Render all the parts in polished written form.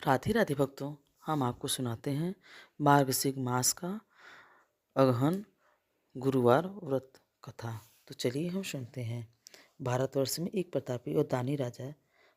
राधे राधे भक्तों। हम आपको सुनाते हैं मार्गशीर्ष मास का अगहन गुरुवार व्रत कथा। तो चलिए हम सुनते हैं। भारतवर्ष में एक प्रतापी और दानी राजा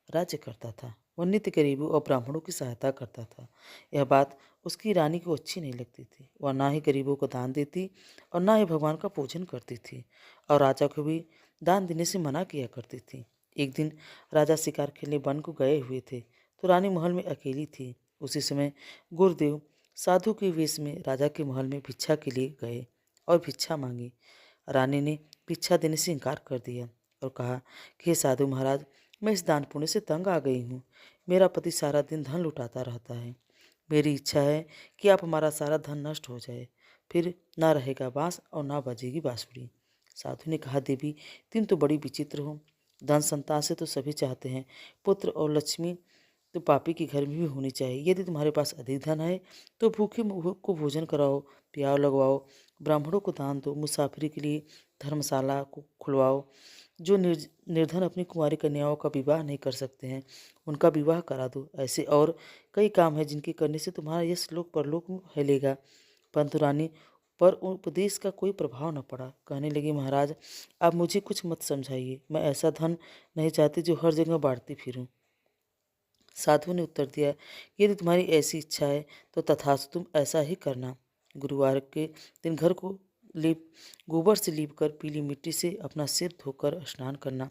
राज्य करता था। वह नित्य गरीबों और ब्राह्मणों की सहायता करता था। यह बात उसकी रानी को अच्छी नहीं लगती थी। वह ना ही गरीबों को दान देती और ना ही भगवान का पूजन करती थी, और राजा को भी दान देने से मना किया करती थी। एक दिन राजा शिकार खेलने वन को गए हुए थे, तो रानी महल में अकेली थी। उसी समय गुरुदेव साधु के वेश में राजा के महल में भिक्षा के लिए गए और भिक्षा मांगी। रानी ने भिक्षा देने से इनकार कर दिया और कहा कि हे साधु महाराज, मैं इस दान पुण्य से तंग आ गई हूँ। मेरा पति सारा दिन धन लुटाता रहता है। मेरी इच्छा है कि आप हमारा सारा धन नष्ट हो जाए, फिर ना रहेगा बांस और ना बजेगी बांसुरी। साधु ने कहा, देवी तुम तो बड़ी विचित्र हो। धन संतान से तो सभी चाहते हैं, पुत्र और लक्ष्मी तो पापी के घर में भी होनी चाहिए। यदि तुम्हारे पास अधिक धन है तो भूखे को भोजन कराओ, प्याव लगवाओ, ब्राह्मणों को दान दो, मुसाफिरी के लिए धर्मशाला को खुलवाओ। जो निर्धन अपनी कुंवारी कन्याओं का विवाह नहीं कर सकते हैं, उनका विवाह करा दो। ऐसे और कई काम हैं जिनके करने से तुम्हारा यश लोक परलोक में फैलेगा। परंतु रानी पर उपदेश का कोई प्रभाव न पड़ा। कहने लगी, महाराज आप मुझे कुछ मत समझाइए। मैं ऐसा धन नहीं चाहती जो हर जगह बांटती फिरूं। साधु ने उत्तर दिया, यदि तुम्हारी ऐसी इच्छा है तो तथास्तु, तुम ऐसा ही करना। गुरुवार के दिन घर को लीप गोबर से लीप कर पीली मिट्टी से अपना सिर धोकर स्नान करना,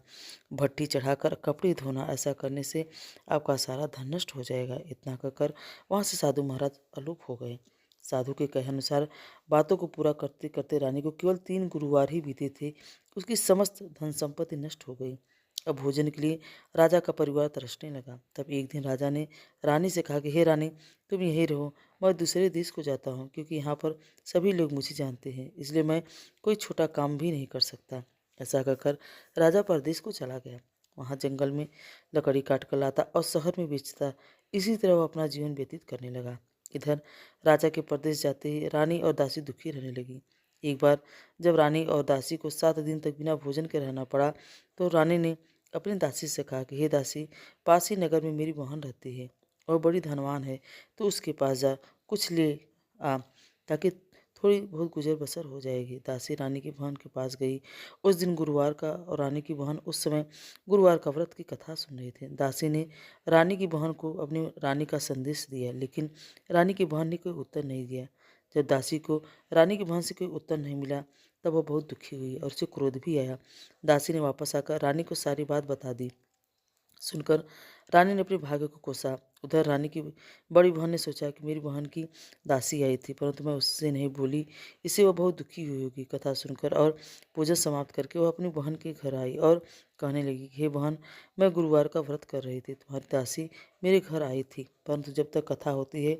भट्टी चढ़ाकर कपड़े धोना। ऐसा करने से आपका सारा धन नष्ट हो जाएगा। इतना कहकर वहाँ से साधु महाराज अलूप हो गए। साधु के कहे अनुसार बातों को पूरा करते करते रानी को केवल 3 गुरुवार ही बीते थे। उसकी समस्त धन संपत्ति नष्ट हो गई। अब भोजन के लिए राजा का परिवार तरसने लगा। तब एक दिन राजा ने रानी से कहा कि हे रानी, तुम यहीं रहो, मैं दूसरे देश को जाता हूँ, क्योंकि यहाँ पर सभी लोग मुझे जानते हैं, इसलिए मैं कोई छोटा काम भी नहीं कर सकता। ऐसा कहकर राजा परदेश को चला गया। वहाँ जंगल में लकड़ी काट कर लाता और शहर में बेचता। इसी तरह वह अपना जीवन व्यतीत करने लगा। इधर राजा के परदेश जाते ही रानी और दासी दुखी रहने लगी। एक बार जब रानी और दासी को 7 दिन तक बिना भोजन के रहना पड़ा, तो रानी ने अपनी दासी से कहा कि हे दासी, पास ही नगर में मेरी बहन रहती है और बड़ी धनवान है, तो उसके पास जा, कुछ ले आ, ताकि थोड़ी बहुत गुजर बसर हो जाएगी। दासी रानी की बहन के पास गई। उस दिन गुरुवार का, और रानी की बहन उस समय गुरुवार का व्रत की कथा सुन रही थी। दासी ने रानी की बहन को अपनी रानी का संदेश दिया, लेकिन रानी की बहन ने कोई उत्तर नहीं दिया। जब दासी को रानी की बहन से कोई उत्तर नहीं मिला, तब वह बहुत दुखी हुई और उसे क्रोध भी आया। दासी ने वापस आकर रानी को सारी बात बता दी। सुनकर रानी ने अपने भाग्य को कोसा। उधर रानी की बड़ी बहन ने सोचा कि मेरी बहन की दासी आई थी, परंतु मैं उससे नहीं बोली, इससे वह बहुत दुखी हुई होगी। कथा सुनकर और पूजा समाप्त करके वह अपनी बहन के घर आई और कहने लगी, हे बहन, मैं गुरुवार का व्रत कर रही थी, तुम्हारी दासी मेरे घर आई थी, परंतु जब तक कथा होती है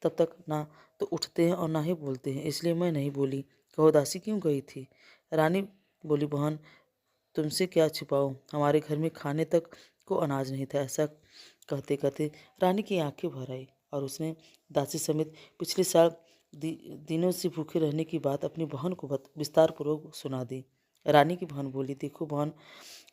तब तक ना तो उठते हैं और ना ही बोलते हैं, इसलिए मैं नहीं बोली। कहो दासी क्यों गई थी? रानी बोली, बहन तुमसे क्या छिपाऊं, हमारे घर में खाने तक को अनाज नहीं था। ऐसा कहते कहते रानी की आंखें भर आई और उसने दासी समेत पिछले साल दिनों से भूखे रहने की बात अपनी बहन को विस्तार पूर्वक सुना दी। रानी की बहन बोली, देखो बहन,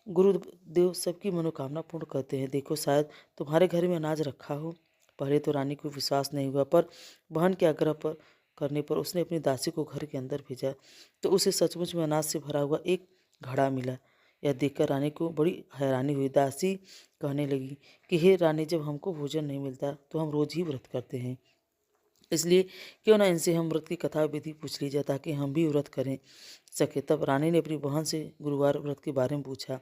गुरुदेव सबकी मनोकामना पूर्ण करते हैं। देखो शायद तुम्हारे घर में अनाज रखा हो। पहले तो रानी को विश्वास नहीं हुआ, पर बहन के आग्रह पर करने पर उसने अपनी दासी को घर के अंदर भेजा, तो उसे सचमुच में अनाज से भरा हुआ एक घड़ा मिला। यह देखकर रानी को बड़ी हैरानी हुई। दासी कहने लगी कि हे रानी, जब हमको भोजन नहीं मिलता तो हम रोज ही व्रत करते हैं, इसलिए क्यों ना इनसे हम व्रत की कथा विधि पूछ ली जाए, ताकि हम भी व्रत करें सके। तब रानी ने अपनी बहन से गुरुवार व्रत के बारे में पूछा,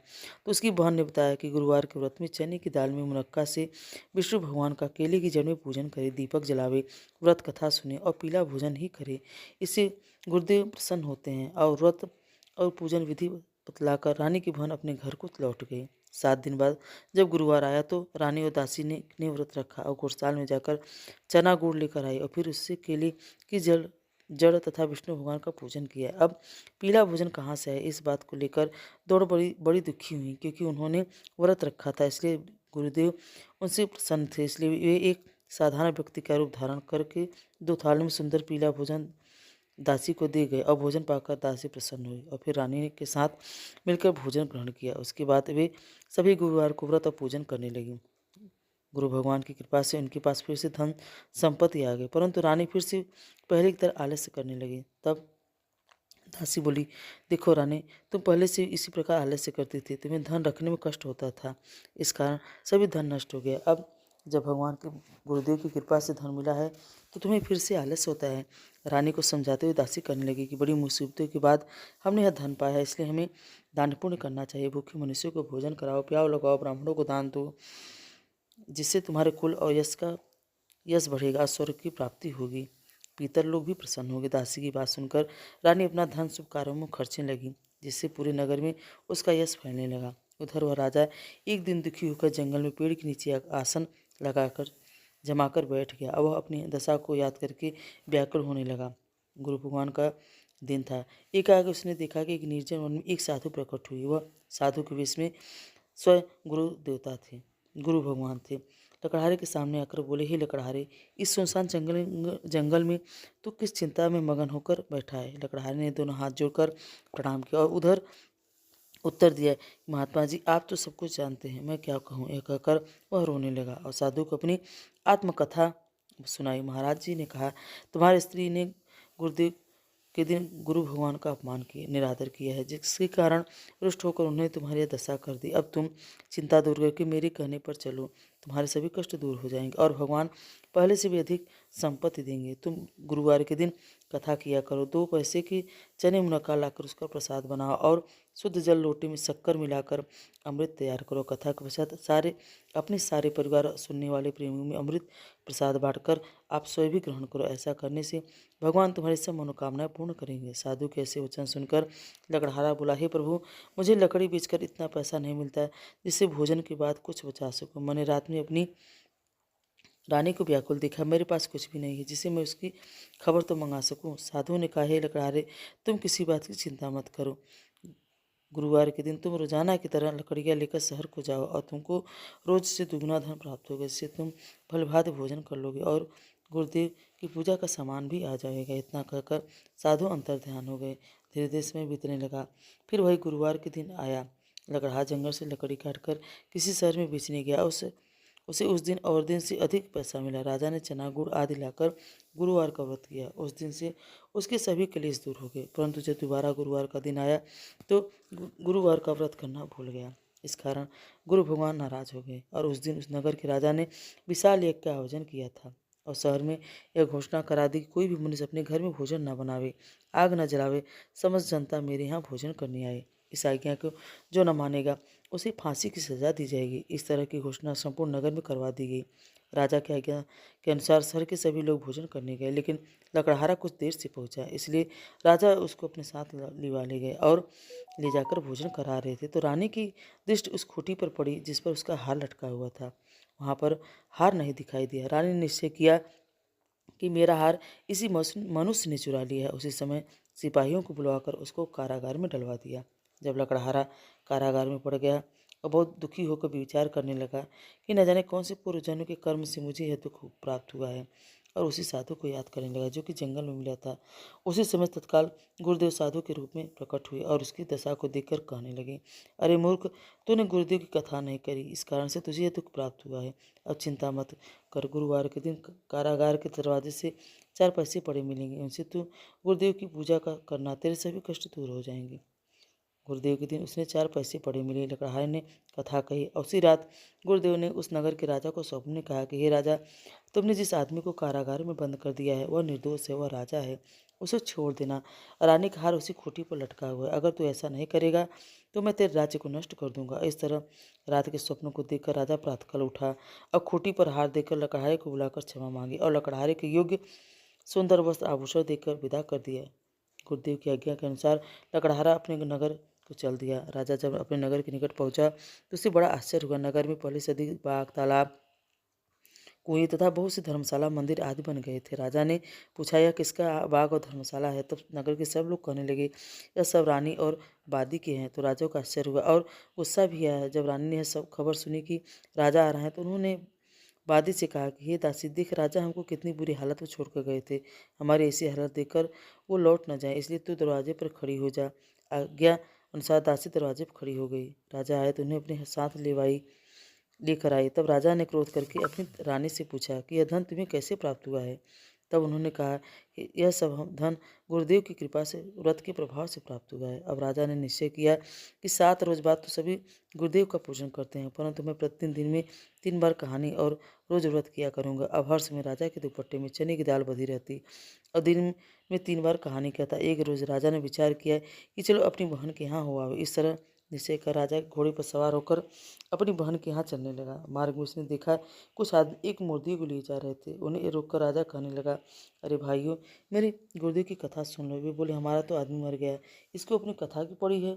तो उसकी बहन ने बताया कि गुरुवार के व्रत में चने की दाल में मुनक्का से विष्णु भगवान का केले की जड़ में पूजन करे, दीपक जलावे, व्रत कथा सुने और पीला भोजन ही करे। इससे गुरुदेव प्रसन्न होते हैं। और व्रत और पूजन विधि बतलाकर रानी की बहन अपने घर को लौट गई। 7 दिन बाद जब गुरुवार आया तो रानी और दासी ने व्रत रखा और गौशाला में जाकर चना गुड़ लेकर आई और फिर उससे केले की जड़ जड़ तथा विष्णु भगवान का पूजन किया। अब पीला भोजन कहाँ से है, इस बात को लेकर दोनों बड़ी बड़ी दुखी हुई, क्योंकि उन्होंने व्रत रखा था, इसलिए गुरुदेव उनसे प्रसन्न थे। इसलिए वे एक साधारण व्यक्ति का रूप धारण करके 2 थाली में सुंदर पीला भोजन दासी को दे गए और भोजन पाकर दासी प्रसन्न हुई और फिर रानी के साथ मिलकर भोजन ग्रहण किया। उसके बाद वे सभी गुरुवार को व्रत और पूजन करने लगी। गुरु भगवान की कृपा से उनके पास फिर से धन संपत्ति आ गई, परंतु रानी फिर से पहले की तरह आलस्य करने लगी। तब दासी बोली, देखो रानी, तुम पहले से इसी प्रकार आलस्य करती थी, तुम्हें धन रखने में कष्ट होता था, इस कारण सभी धन नष्ट हो गया। अब जब भगवान के गुरुदेव की कृपा से धन मिला है तो तुम्हें फिर से आलस्य होता है। रानी को समझाते हुए दासी करने लगी कि बड़ी मुसीबतों के बाद हमने यह धन पाया है, इसलिए हमें दान पुण्य करना चाहिए। भूखे मनुष्यों को भोजन कराओ, प्याव लगाओ, ब्राह्मणों को दान दो, जिससे तुम्हारे कुल और यश बढ़ेगा, स्वर्ग की प्राप्ति होगी, पितर लोग भी प्रसन्न होंगे। दासी की बात सुनकर रानी अपना धन शुभ कार्यों में खर्चने लगी, जिससे पूरे नगर में उसका यश फैलने लगा। उधर वह राजा एक दिन दुखी होकर जंगल में पेड़ के नीचे आसन लगाकर जमाकर बैठ गया। अब वह अपनी दशा को याद करके व्याकुल होने लगा। गुरु भगवान का दिन था। एकाएक उसने देखा कि एक निर्जन वन में एक साधु प्रकट हुई। वह साधु के वेश में स्वयं गुरु देवता थे, गुरु भगवान थे। लकड़हारे के सामने आकर बोले, हे लकड़हारे, इस सुनसान जंगल में तो किस चिंता में मगन होकर बैठा है। लकड़हारे ने दोनों हाथ जोड़कर प्रणाम किया और उधर उत्तर दिया, महात्मा जी, आप तो सब कुछ जानते हैं, मैं क्या कहूँ। यह कहकर वह रोने लगा और साधु को अपनी आत्मकथा सुनाई। महाराज जी ने कहा, तुम्हारी स्त्री ने गुरुदेव के दिन गुरु भगवान का अपमान किया, निरादर किया है, जिसके कारण रुष्ट होकर उन्होंने तुम्हारी यह दशा कर दी। अब तुम चिंता दूर करके मेरे कहने पर चलो, तुम्हारे सभी कष्ट दूर हो जाएंगे और भगवान पहले से भी अधिक संपत्ति देंगे। तुम गुरुवार के दिन कथा किया करो, 2 पैसे की चने मुनक्का लाकर उसका प्रसाद बनाओ और शुद्ध जल लोटे में शक्कर मिलाकर अमृत तैयार करो। कथा के पश्चात अपने सारे परिवार सुनने वाले प्रेमियों में अमृत प्रसाद बांटकर आप स्वयं भी ग्रहण करो। ऐसा करने से भगवान तुम्हारी सब मनोकामनाएं पूर्ण करेंगे। साधु के ऐसे वचन सुनकर लकड़हारा बोला, हे प्रभु, मुझे लकड़ी बेचकर इतना पैसा नहीं मिलता जिससे भोजन के बाद कुछ बचा सकूं। मैंने रात में अपनी रानी को व्याकुल देखा, मेरे पास कुछ भी नहीं है जिसे मैं उसकी खबर तो मंगा सकूं। साधु ने कहा, हे लकड़हारे, तुम किसी बात की चिंता मत करो। गुरुवार के दिन तुम रोजाना की तरह लकड़ियाँ लेकर शहर को जाओ और तुमको रोज से दुगुना धन प्राप्त होगा। इससे तुम भलभांति भोजन कर लोगे और गुरुदेव की पूजा का सामान भी आ जाएगा। इतना कहकर साधु अंतर ध्यान हो गए। धीरे धीरे समय बीतने लगा। फिर वही गुरुवार के दिन आया। लकड़हारा जंगल से लकड़ी काटकर किसी शहर में बेचने गया। उसे उस दिन और दिन से अधिक पैसा मिला। राजा ने चना गुड़ आदि लाकर गुरुवार का व्रत किया। उस दिन से उसके सभी क्लेश दूर हो गए। परंतु जब दोबारा गुरुवार का दिन आया तो गुरुवार का व्रत करना भूल गया। इस कारण गुरु भगवान नाराज हो गए और उस दिन उस नगर के राजा ने विशाल यज्ञ का आयोजन किया था और शहर में यह घोषणा करा दी कि कोई भी मनुष्य अपने घर में भोजन न बनावे, आग न जलावे, समस्त जनता मेरे यहाँ भोजन करने आए। इस आज्ञा को जो न मानेगा उसे फांसी की सजा दी जाएगी। इस तरह की घोषणा संपूर्ण नगर में करवा दी गई। राजा की आज्ञा के अनुसार शहर के सभी लोग भोजन करने गए, लेकिन लकड़हारा कुछ देर से पहुंचा, इसलिए राजा उसको अपने साथ लिवा ले गए और ले जाकर भोजन करा रहे थे। तो रानी की दृष्टि उस खूंटी पर पड़ी जिस पर उसका हार लटका हुआ था। वहां पर हार नहीं दिखाई दिया। रानी ने निश्चय किया कि मेरा हार इसी मनुष्य ने चुरा लिया है। उसी समय सिपाहियों को बुलवाकर उसको कारागार में डलवा दिया। जब लकड़हारा कारागार में पड़ गया और बहुत दुखी होकर विचार करने लगा कि न जाने कौन से पूर्वजन्म के कर्म से मुझे यह दुख प्राप्त हुआ है, और उसी साधु को याद करने लगा जो कि जंगल में मिला था। उसी समय तत्काल गुरुदेव साधु के रूप में प्रकट हुए और उसकी दशा को देखकर कहने लगे, अरे मूर्ख, तूने गुरुदेव की कथा नहीं करी, इस कारण से तुझे यह दुख प्राप्त हुआ है। अब चिंता मत कर, गुरुवार के दिन कारागार के दरवाजे से 4 पैसे पड़े मिलेंगे, उनसे तू गुरुदेव की पूजा करना, तेरे सभी कष्ट दूर हो जाएंगे। गुरुदेव के दिन उसने 4 पैसे पड़े मिले। लकड़हारे ने कथा कही और उसी रात गुरुदेव ने उस नगर के राजा को स्वप्न में कहा कि हे राजा, तुमने जिस आदमी को कारागार में बंद कर दिया है वह निर्दोष है, वह राजा है, उसे छोड़ देना। रानी का हार उसी खूंटी पर लटका हुआ है। अगर तू ऐसा नहीं करेगा तो मैं तेरे राज्य को नष्ट कर दूंगा। इस तरह रात के स्वप्न को देखकर राजा प्रातःकाल उठा और खूंटी पर हार देकर लकड़हारे को बुलाकर क्षमा मांगी और लकड़हारे के योग्य सुंदर वस्त्र आभूषण देकर विदा कर दिया। गुरुदेव की आज्ञा के अनुसार लकड़हारा अपने नगर को चल दिया। राजा जब अपने नगर के निकट पहुंचा तो उसे बड़ा आश्चर्य हुआ। नगर में पहले से अधिक बाग, तालाब, कुएं तथा बहुत से धर्मशाला, मंदिर आदि बन गए थे। राजा ने पूछा, यह किसका बाग और धर्मशाला है? तब नगर के सब लोग कहने लगे, यह सब रानी और बादी के हैं। तो राजा को आश्चर्य हुआ और गुस्सा भी आया। जब रानी ने यह सब खबर सुनी कि राजा आ रहे हैं तो उन्होंने बादी से कहा कि हे दासी, देख, राजा हमको कितनी बुरी हालत में छोड़कर गए थे। हमारी ऐसी हालत देखकर वो लौट न जाए, इसलिए तू दरवाजे पर खड़ी हो जा। आज्ञा अनुसार दासी दरवाजे पर खड़ी हो गई। राजा आए तो उन्हें अपने साथ लेकर आई। तब राजा ने क्रोध करके अपनी रानी से पूछा कि यह धन तुम्हें कैसे प्राप्त हुआ है। तब उन्होंने कहा कि यह सब धन गुरुदेव की कृपा से, व्रत के प्रभाव से प्राप्त हुआ है। अब राजा ने निश्चय किया कि 7 रोज बाद तो सभी गुरुदेव का पूजन करते हैं, परंतु मैं प्रतिदिन दिन में 3 बार कहानी और रोज व्रत किया करूंगा। अब हर समय राजा के दुपट्टे में चने की दाल बधी रहती और दिन में 3 बार कहानी कहता। एक रोज राजा ने विचार किया कि चलो अपनी बहन के यहाँ हो आवे। इस तरह निश्चय कर राजा घोड़े पर सवार होकर अपनी बहन के यहाँ चलने लगा। मार्ग में उसने देखा कुछ आदमी एक मुर्दी को ले जा रहे थे। उन्हें रोककर राजा कहने लगा, अरे भाइयों, मेरे गुरुदेव की कथा सुन लो। वे बोले, हमारा तो आदमी मर गया है, इसको अपनी कथा की पड़ी है।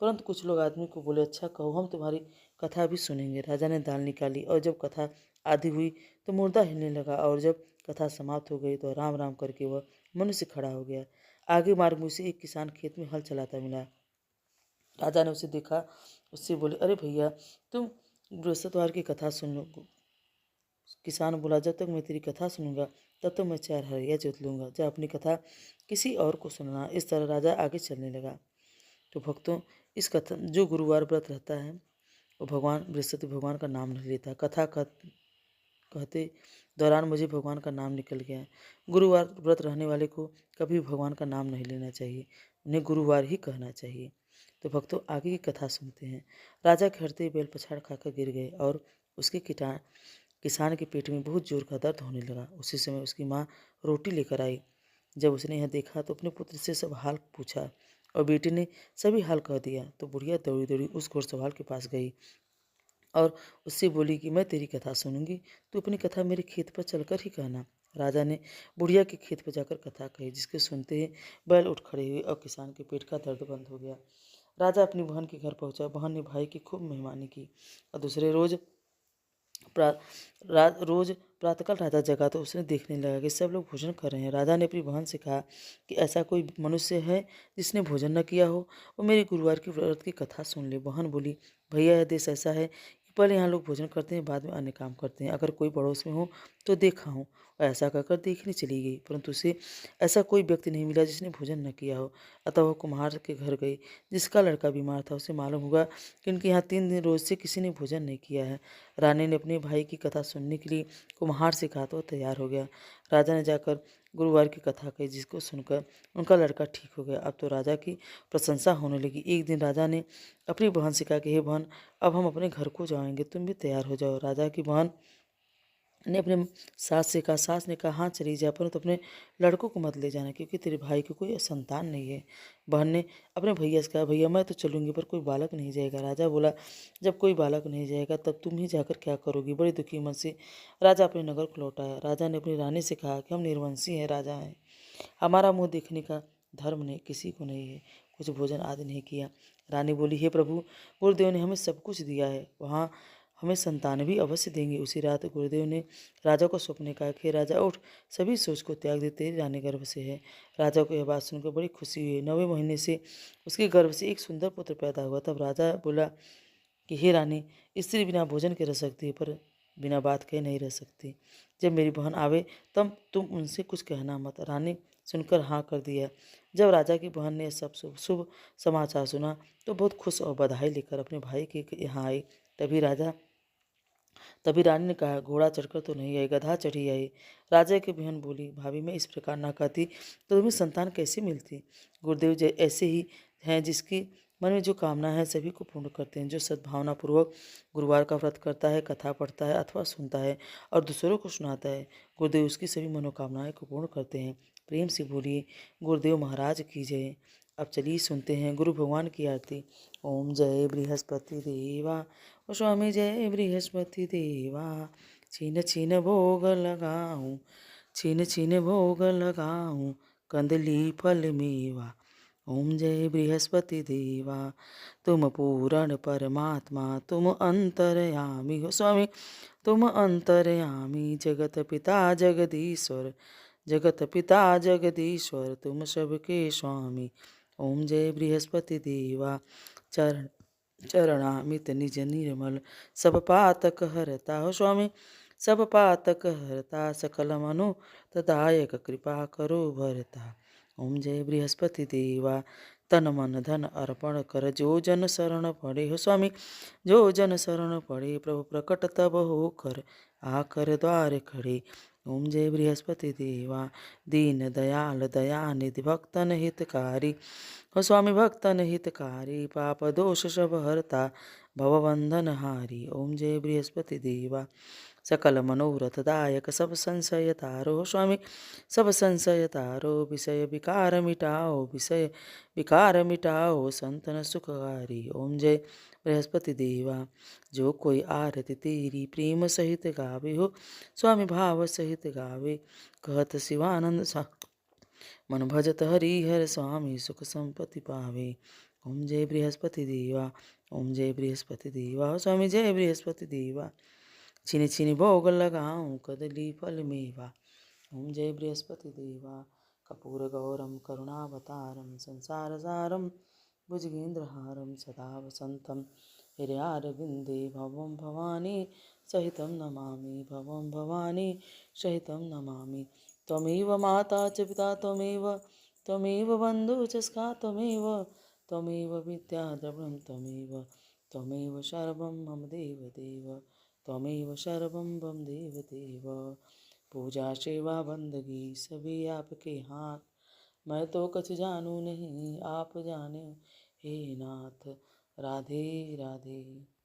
परंतु कुछ लोग आदमी को बोले, अच्छा कहो, हम तुम्हारी कथा भी सुनेंगे। राजा ने दाल निकाली और जब कथा आधी हुई तो मुर्दा हिलने लगा, और जब कथा समाप्त हो गई तो राम राम करके वह मनुष्य खड़ा हो गया। आगे मार्ग में उसे एक किसान खेत में हल चलाता मिला। राजा ने उसे देखा, उससे बोले, अरे भैया, तुम बृहस्पतिवार की कथा सुन लो। किसान बोला, जब तक मैं तेरी कथा सुनूंगा तब तक मैं 4 हरिया जोत लूंगा। जा अपनी कथा किसी और को सुनना। इस तरह राजा आगे चलने लगा। तो भक्तों, इस कथा जो गुरुवार व्रत रहता है वो भगवान बृहस्पति भगवान का नाम नहीं लेता। कथा कहते दौरान मुझे भगवान का नाम निकल गया। गुरुवार व्रत रहने वाले को कभी भगवान का नाम नहीं लेना चाहिए, उन्हें गुरुवार ही कहना चाहिए। तो भक्तों, आगे की कथा सुनते हैं। राजा के हरते बैल पछाड़ खाकर गिर गए और उसके किसान के पेट में बहुत जोर का दर्द होने लगा। उसी समय उसकी माँ रोटी लेकर आई। जब उसने यह देखा तो अपने पुत्र से सब हाल पूछा और बेटे ने सभी हाल कह दिया। तो बुढ़िया दौड़ी दौड़ी उस घोड़सवार के पास गई और उससे बोली कि मैं तेरी कथा सुनूंगी, तू अपनी कथा मेरे खेत पर चलकर ही कहना। राजा ने बुढ़िया के खेत पर जाकर कथा कही, जिसके सुनते ही बैल उठ खड़े हुए और किसान के पेट का दर्द बंद हो गया। राजा अपनी बहन के घर पहुंचा। बहन ने भाई की खूब मेहमानी की और दूसरे रोज रोज प्रातःकाल राजा जगा तो उसने देखने लगा कि सब लोग भोजन कर रहे हैं। राजा ने अपनी बहन से कहा कि ऐसा कोई मनुष्य है जिसने भोजन न किया हो, वो मेरी गुरुवार की व्रत की कथा सुन ले। बहन बोली, भैया, यह देश ऐसा है कि पहले यहाँ लोग भोजन करते हैं, बाद में अन्य काम करते हैं। अगर कोई पड़ोस में हो तो देखा हूँ। और ऐसा कहकर देखने चली गई, परंतु उसे ऐसा कोई व्यक्ति नहीं मिला जिसने भोजन न किया हो। अतः वह कुम्हार के घर गई, जिसका लड़का बीमार था। उसे मालूम हुआ कि उनके यहाँ 3 दिन रोज से किसी ने भोजन नहीं किया है। रानी ने अपने भाई की कथा सुनने के लिए कुम्हार से कहा तो वह तैयार हो गया। राजा ने जाकर गुरुवार की कथा कही, जिसको सुनकर उनका लड़का ठीक हो गया। अब तो राजा की प्रशंसा होने लगी। एक दिन राजा ने अपनी बहन से कहा कि हे बहन, अब हम अपने घर को जाएंगे, तुम भी तैयार हो जाओ। राजा की बहन ने अपने सास से कहा। सास ने कहा, हाँ चली जा, परंतु अपने लड़कों को मत ले जाना, क्योंकि तेरे भाई की कोई संतान नहीं है। बहन ने अपने भैया से कहा, भैया मैं तो चलूंगी, पर कोई बालक नहीं जाएगा। राजा बोला, जब कोई बालक नहीं जाएगा तब तुम ही जाकर क्या करोगी। बड़े दुखी मन से राजा अपने नगर को लौट आया। राजा ने अपनी रानी से कहा कि हम निर्वंशी हैं, राजा हैं, हमारा मुँह देखने का धर्म नहीं किसी को नहीं है, कुछ भोजन आदि नहीं किया। रानी बोली, हे प्रभु, गुरुदेव ने हमें सब कुछ दिया है, वहाँ हमें संतान भी अवश्य देंगे। उसी रात गुरुदेव ने राजा को स्वप्न कहा कि राजा उठ, सभी सोच को त्याग दे, तेरी रानी गर्भ से है। राजा को यह बात सुनकर बड़ी खुशी हुई। 9वें महीने से उसके गर्भ से एक सुंदर पुत्र पैदा हुआ। तब राजा बोला कि हे रानी, स्त्री बिना भोजन के रह सकती है, पर बिना बात कहे नहीं रह सकती। जब मेरी बहन आवे तब तुम उनसे कुछ कहना मत। रानी सुनकर हाँ कर दिया। जब राजा की बहन ने सब शुभ शुभ समाचार सुना तो बहुत खुश और बधाई लेकर अपने भाई के यहाँ आई। तभी रानी ने कहा, घोड़ा चढ़कर तो नहीं आई, गधा चढ़ी आई। राजा की बहन बोली, भाभी मैं इस प्रकार ना कहती तो तुम्हें संतान कैसे मिलती। गुरुदेव ऐसे ही हैं जिसकी मन में जो कामना है सभी को पूर्ण करते हैं। जो सद्भावना पूर्वक गुरुवार का व्रत करता है, कथा पढ़ता है अथवा सुनता है और दूसरों को सुनाता है, गुरुदेव उसकी सभी मनोकामनाएं को पूर्ण करते हैं। प्रेम से बोलिए, गुरुदेव महाराज की जय। अब चलिए सुनते हैं गुरु भगवान की आरती। ओम जय बृहस्पति देवा, ओ स्वामी जय बृहस्पति देवा। छीन छीन भोग लगाऊं, छीन छीन भोग लगाऊं, कंदली फल मेवा। ओम जय बृहस्पति देवा, तुम पूर्ण परमात्मा, तुम अंतर्यामी हो स्वामी, तुम अंतर्यामी। जगत पिता जगदीश्वर, जगत पिता जगदीश्वर, तुम सबके स्वामी। ओम जय बृहस्पति देवा, चरणामित निज निर्मल, सब पातक हरता हो स्वामी, सब पातक हरता। सकल मनो तदायक कृपा करो भरता। ओम जय बृहस्पति देवा, तन मन धन अर्पण कर, जो जन शरण पड़े। हो स्वामी, जो जन शरण पड़े, प्रभु प्रकट तब हो कर, आकर द्वार खड़े। ओम जय बृहस्पति देवा, दीन दयाल दयानिधि, भक्तन हितकारी। हो स्वामी, भक्तन हितकारी, पाप दोष सब हरता, भवबंधन हारी। ओम जय बृहस्पति देवा, सकल मनोरथ दायक, सब संशय तारो। हो स्वामी, सब संशय तारो, विषय विकार मिटाओ, विषय विकार मिटाओ, संतन सुखकारी। ओम जय बृहस्पति देवा, जो कोई आरती तेरी प्रेम सहित गावे। हो स्वामी, भाव सहित गावे, कहत शिवानंद सा मन भजत हरिहर, स्वामी सुख संपत्ति पावे। ओम जय बृहस्पति देवा, ओम जय बृहस्पति देवा। हो स्वामी, जय बृहस्पति देवा, छिनि छिनि भोग लगाऊं, कदली फल मेवा। ओम जय बृहस्पति देवा, कपूर गौरम करुणावतारम, संसार सारम भुजगेन्द्रहारम, सदा वसंतम हृदयारविंदे, भवं भवानी सहितं नमामि, भवं भवानी सहितं नमामि। त्वमेव माता च पिता त्वमेव, त्वमेव बन्धुः च सखा त्वमेव, त्वमेव विद्या द्रविणं त्वमेव, त्वमेव सर्वं मम देवदेव, त्वमेव सर्वं मम देवदेव। पूजा सेवा बंदगी सभी आपके हाथ, मैं तो कुछ जानू नहीं, आप जाने हे नाथ। राधे राधे।